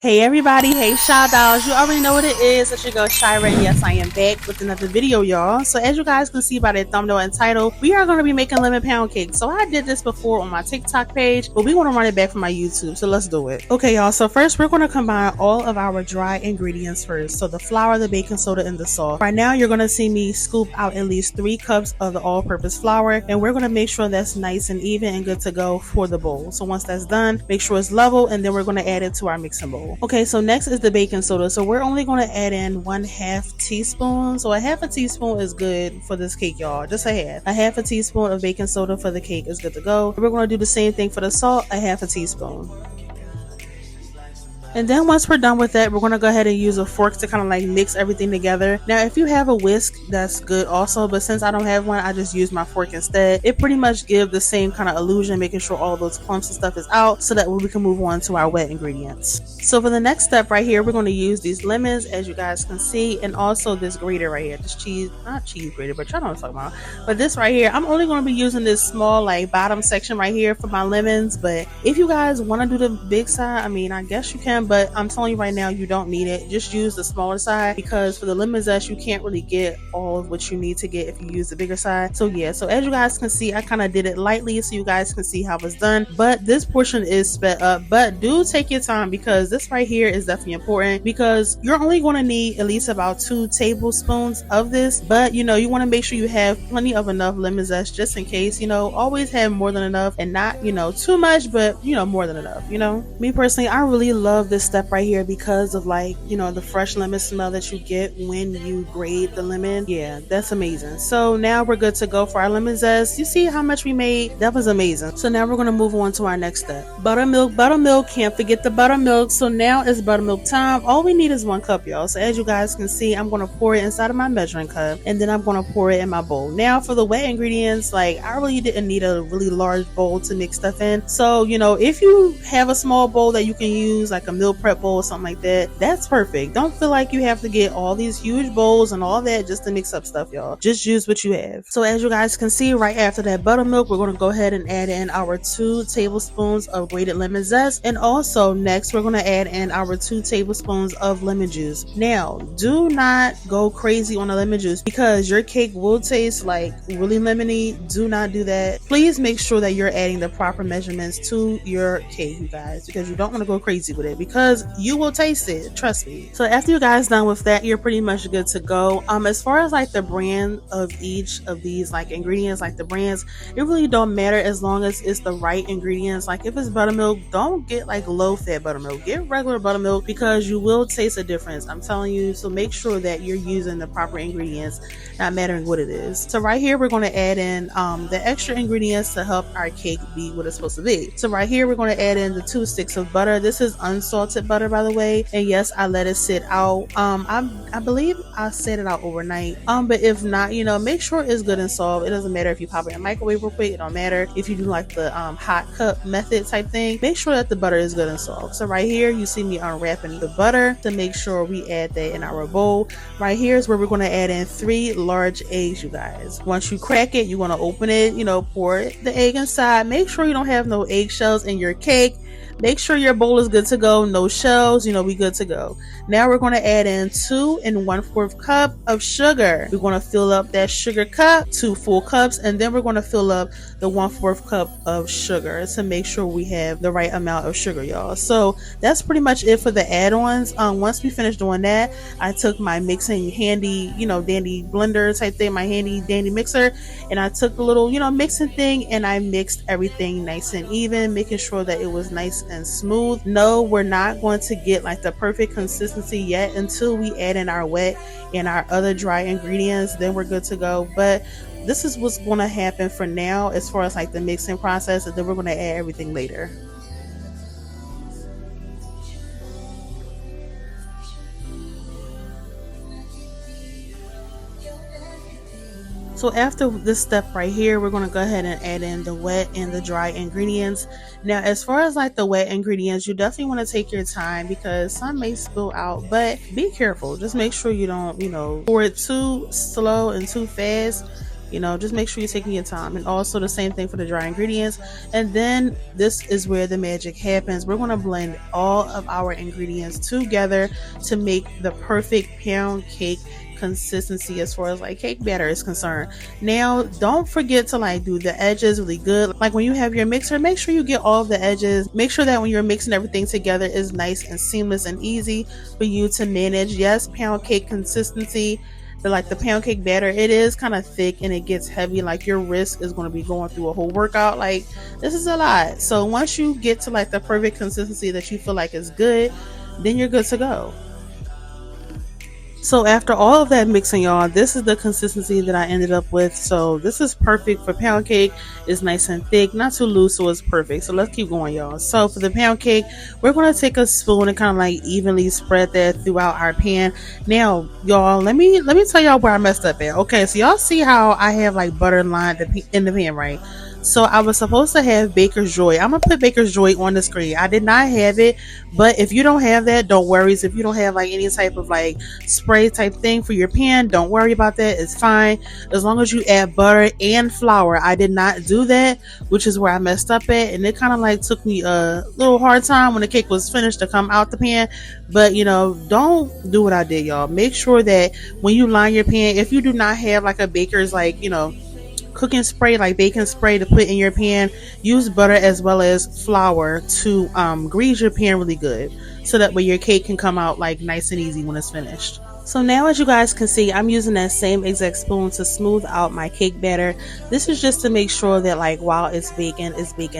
Hey everybody, hey Shy Dolls. You already know what it is. It's your girl Shira, and yes, I am back with another video, y'all. So as you guys can see by the thumbnail and title, we are going to be making lemon pound cake. So I did this before on my TikTok page, but we want to run it back from my YouTube, so let's do it. Okay, y'all, so first we're going to combine all of our dry ingredients first. So the flour, the baking soda, and the salt. Right now, you're going to see me scoop out at least 3 cups of the all-purpose flour, and we're going to make sure that's nice and even and good to go for the bowl. So once that's done, make sure it's level, and then we're going to add it to our mixing bowl. Okay, so next is the baking soda. So we're only going to add in 1/2 teaspoon. So a half a teaspoon is good for this cake, y'all. Just a half. A half a teaspoon of baking soda for the cake is good to go. We're going to do the same thing for the salt, a half a teaspoon. And then once we're done with that, we're going to go ahead and use a fork to kind of like mix everything together. Now, if you have a whisk, that's good also. But since I don't have one, I just use my fork instead. It pretty much gives the same kind of illusion, making sure all those clumps and stuff is out so that we can move on to our wet ingredients. So for the next step right here, we're going to use these lemons, as you guys can see, and also this grater right here. This cheese, not cheese grater, but y'all know what I'm talking about. But this right here, I'm only going to be using this small like bottom section right here for my lemons. But if you guys want to do the big side, I mean, I guess you can. But I'm telling you right now, you don't need it. Just use the smaller side, because for the lemon zest, you can't really get all of what you need to get if you use the bigger side. So yeah, so as you guys can see, I kind of did it lightly so you guys can see how it's done. But this portion is sped up, but do take your time, because this right here is definitely important, because you're only going to need at least about 2 tablespoons of this. But you know, you want to make sure you have plenty of enough lemon zest just in case. You know, always have more than enough, and not, you know, too much, but you know, more than enough. You know, me personally, I really love this step right here because of, like, you know, the fresh lemon smell that you get when you grate the lemon. Yeah, that's amazing. So now we're good to go for our lemon zest. You see how much we made? That was amazing. So now we're going to move on to our next step. Buttermilk, can't forget the buttermilk. So now it's buttermilk time. All we need is 1 cup, y'all. So as you guys can see, I'm going to pour it inside of my measuring cup, and then I'm going to pour it in my bowl. Now for the wet ingredients, like, I really didn't need a really large bowl to mix stuff in. So, you know, if you have a small bowl that you can use, like a meal prep bowl or something like that, that's perfect. Don't feel like you have to get all these huge bowls and all that just to mix up stuff, y'all. Just use what you have. So as you guys can see, right after that buttermilk, we're going to go ahead and add in our 2 tablespoons of grated lemon zest, and also next we're going to add in our 2 tablespoons of lemon juice. Now, do not go crazy on the lemon juice, because your cake will taste like really lemony. Do not do that. Please make sure that you're adding the proper measurements to your cake, you guys, because you don't want to go crazy with it, because you will taste it, trust me. So after you guys done with that, you're pretty much good to go. As far as like the brand of each of these like ingredients, like the brands, it really don't matter as long as it's the right ingredients. Like if it's buttermilk, don't get like low fat buttermilk, get regular buttermilk, because you will taste a difference, I'm telling you. So make sure that you're using the proper ingredients, not mattering what it is. So right here we're going to add in the extra ingredients to help our cake be what it's supposed to be. So right here we're going to add in the 2 sticks of butter. This is unsalted butter, by the way, and yes, I let it sit out. I believe I set it out overnight. But if not, you know, make sure it's good and soft. It doesn't matter if you pop it in a microwave real quick. It don't matter if you do like the hot cup method type thing. Make sure that the butter is good and soft. So right here you see me unwrapping the butter to make sure we add that in our bowl. Right here is where we're going to add in 3 large eggs, you guys. Once you crack it, you're going to open it, you know, pour the egg inside. Make sure you don't have no eggshells in your cake. Make sure your bowl is good to go, no shells, you know, we good to go. Now we're going to add in 2 1/4 cup of sugar. We're going to fill up that sugar cup, 2 full cups, and then we're going to fill up the 1/4 cup of sugar to make sure we have the right amount of sugar, y'all. So that's pretty much it for the add-ons. Once we finish doing that, I took my mixing handy, you know, dandy blender type thing, my handy dandy mixer, and I took the little, you know, mixing thing, and I mixed everything nice and even, making sure that it was nice and smooth. No, we're not going to get like the perfect consistency yet until we add in our wet and our other dry ingredients. Then we're good to go. But this is what's going to happen for now as far as like the mixing process, and then we're going to add everything later. So after this step right here, we're going to go ahead and add in the wet and the dry ingredients. Now, as far as like the wet ingredients, you definitely want to take your time, because some may spill out, but be careful. Just make sure you don't, you know, pour it too slow and too fast. You know, just make sure you're taking your time. And also the same thing for the dry ingredients. And then this is where the magic happens. We're going to blend all of our ingredients together to make the perfect pound cake consistency as far as like cake batter is concerned. Now, don't forget to like do the edges really good. Like when you have your mixer, make sure you get all of the edges. Make sure that when you're mixing everything together is nice and seamless and easy for you to manage. Yes, pound cake consistency, the pound cake batter, it is kind of thick and it gets heavy. Like your wrist is going to be going through a whole workout. Like this is a lot. So once you get to like the perfect consistency that you feel like is good, then you're good to go. So after all of that mixing, y'all, this is the consistency that I ended up with. So this is perfect for pound cake. It's nice and thick, not too loose, so it's perfect. So let's keep going, y'all. So for the pound cake, we're going to take a spoon and kind of like evenly spread that throughout our pan. Now, y'all, let me tell y'all where I messed up at. Okay, so y'all see how I have like butter lined in the pan, right? So I was supposed to have Baker's Joy. I'm gonna put Baker's Joy on the screen. I did not have it, but if you don't have that, don't worry. So if you don't have like any type of like spray type thing for your pan, don't worry about that. It's fine as long as you add butter and flour. I did not do that, which is where I messed up at, and it kind of like took me a little hard time when the cake was finished to come out the pan. But you know, don't do what I did, y'all. Make sure that when you line your pan, if you do not have like a baker's like cooking spray like baking spray to put in your pan, use butter as well as flour to grease your pan really good so that way your cake can come out like nice and easy when it's finished. So now, as you guys can see, I'm using that same exact spoon to smooth out my cake batter. This is just to make sure that like while it's baking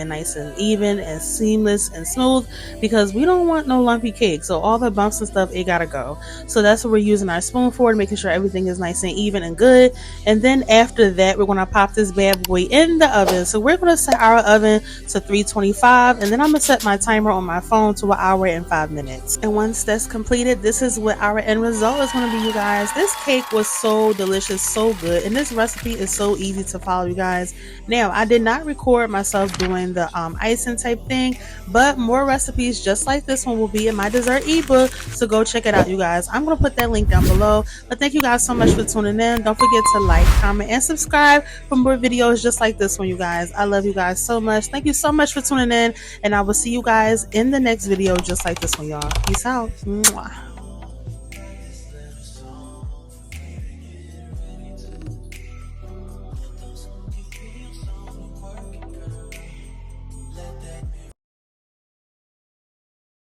nice and even and seamless and smooth, because we don't want no lumpy cake. So all the bumps and stuff, it gotta go. So that's what we're using our spoon for, making sure everything is nice and even and good. And then after that, we're gonna pop this bad boy in the oven. So we're gonna set our oven to 325, and then I'm gonna set my timer on my phone to 1 hour and 5 minutes. And once that's completed, this is what our end result is going to be, you guys. This cake was so delicious, so good, and this recipe is so easy to follow, you guys. Now, I did not record myself doing the icing type thing, but more recipes just like this one will be in my dessert ebook, so go check it out, you guys. I'm going to put that link down below. But thank you guys so much for tuning in. Don't forget to like, comment, and subscribe for more videos just like this one, you guys. I love you guys so much. Thank you so much for tuning in, and I will see you guys in the next video just like this one, y'all. Peace out. Mwah.